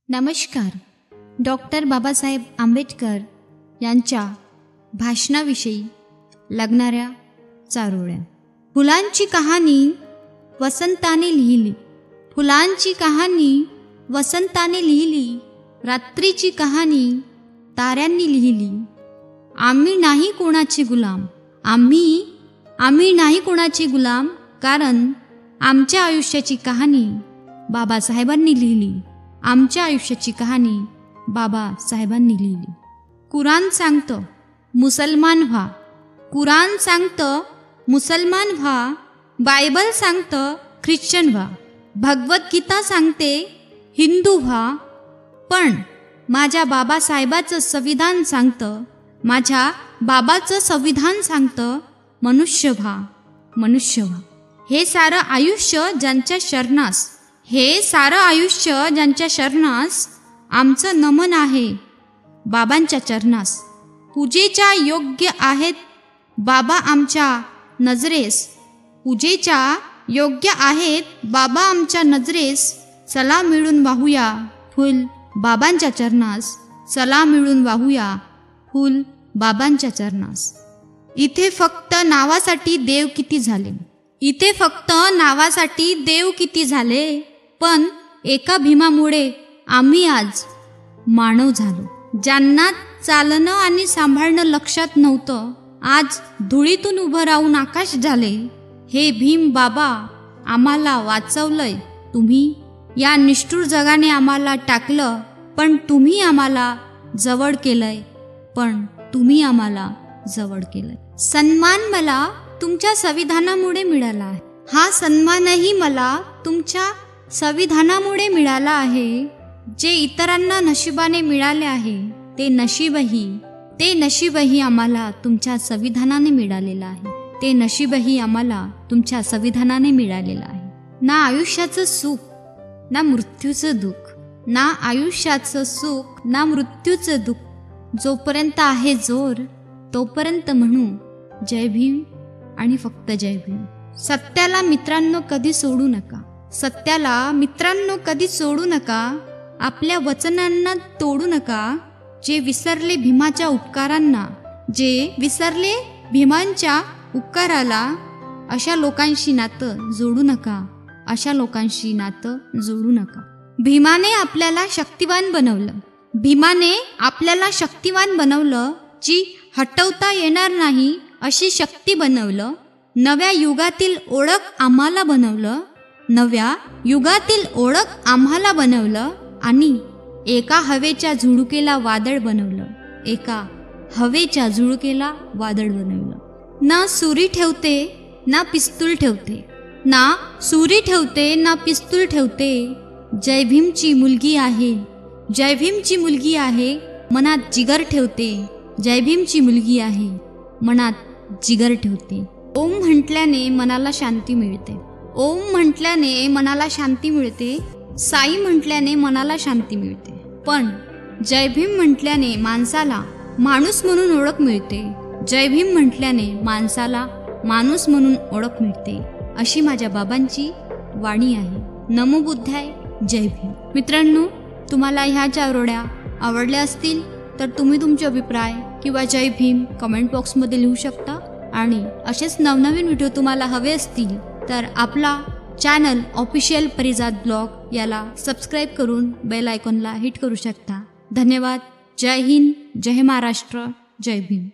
नमस्कार. डॉक्टर बाबासाहेब आंबेडकर यांच्या भाषणाविषयी लागणाऱ्या चारोळ्या. फुलांची कहाणी वसंताने लिहिली, फुलांची कहाणी वसंताने लिहिली, रात्रीची कहाणी ताऱ्यांनी लिहिली. आम्ही नाही कोणाचे गुलाम, आम्ही नाही कोणाचे गुलाम, कारण आमच्या आयुष्याची कहाणी बाबासाहेबांनी लिहिली. आमच्या आयुष्याची कहाणी बाबासाहेबांनी लिहिली. कुराण सांगतं मुसलमान व्हा, कुराण सांगतं मुसलमान व्हा, बायबल सांगतं ख्रिश्चन व्हा, भगवद्गीता सांगते हिंदू व्हा, पण माझ्या बाबासाहेबाचं संविधान सांगतं, माझ्या बाबाचं संविधान सांगतं मनुष्य व्हा, मनुष्य व्हा. हे सारं आयुष्य ज्यांच्या शरणास, हे सारं आयुष्य ज्यांच्या शरणास आमचं नमन आहे बाबांच्या चरणास. पूजेच्या योग्य आहेत बाबा आमच्या नजरेस, पूजेच्या योग्य आहेत बाबा आमच्या नजरेस. चला मिळून वाहूया फुल बाबांच्या चरणास, चला मिळून वाहूया फुल बाबांच्या चरणास. इथे फक्त नावासाठी देव किती झाले, इथे फक्त नावासाठी देव किती झाले, पण एका भीमामुळे आम्ही आज मानव झालो. ज्यांना चालणं आणि सांभाळणं लक्षात नव्हतं, आज धुळीतून उभं राहून आकाश झाले. हे भीम बाबा आम्हाला वाचवलंय, तुम्ही या निष्ठुर जगाने आम्हाला टाकलं, पण तुम्ही आम्हाला जवळ केलंय, पण तुम्ही आम्हाला जवळ केलंय. सन्मान मला तुमच्या संविधानामुळे मिळाला आहे, हा सन्मानही मला तुमच्या संविधानामुळे मिळाला आहे. जे इतरांना नशिबाने मिळाले आहे ते नशीबही आम्हाला तुमच्या संविधानाने मिळालेलं आहे, ते नशीबही आम्हाला तुमच्या संविधानाने मिळालेलं आहे. ना आयुष्याचं सुख ना मृत्यूचं दुःख, ना आयुष्याचं सुख ना मृत्यूचं दुःख. जोपर्यंत आहे जोर तोपर्यंत म्हणू जय भीम आणि फक्त जय भीम. सत्याला मित्रांनो कधी सोडू नका, सत्याला मित्रांनो कधी सोडू नका, आपल्या वचनांना तोडू नका. जे विसरले भीमाच्या उपकारांना, जे विसरले भीमांच्या उपकाराला, अशा लोकांशी नातं जोडू नका, अशा लोकांशी नातं जोडू नका. भीमाने आपल्याला शक्तिवान बनवलं, भीमाने आपल्याला शक्तिवान बनवलं, जी हटवता येणार नाही अशी शक्ती बनवलं. नव्या युगातील ओळख आम्हाला बनवलं, नव्या युगातील ओळख आम्हाला बनवलं, आणि एका हवेच्या झुळुकेला वादळ बनवलं, एका हवेच्या झुळुकेला वादळ बनवलं. ना सुरी ठेवते ना पिस्तूल ठेवते, ना सुरी ठेवते ना पिस्तूल ठेवते. जय भीमची मुलगी आहे, जय भीमची मुलगी आहे, मनात जिगर ठेवते. जय भीमची मुलगी आहे, मनात जिगर ठेवते. ओम म्हटल्याने मनाला शांती मिळते, ओम म्हटल्याने मनाला शांती मिळते, साई म्हटल्याने मनाला शांती मिळते, पण जय भीम म्हटल्याने माणसाला माणूस म्हणून ओळख मिळते. जय भीम म्हटल्याने माणसाला माणूस म्हणून ओळख मिळते, अशी माझ्या बाबांची वाणी आहे. नमो बुद्धाय, जय भीम. मित्रांनो, तुम्हाला ह्या चारोळ्या आवडल्या असतील तर तुम्ही तुमचे अभिप्राय किंवा जय भीम कमेंट बॉक्समध्ये लिहू शकता. आणि असेच नवनवीन व्हिडिओ तुम्हाला हवे असतील तर आपला चॅनल ऑफिशियल परिजात ब्लॉग याला सबस्क्राईब करून बेल आयकॉनला हिट करू शकता. धन्यवाद. जय हिंद, जय महाराष्ट्र, जय भीम.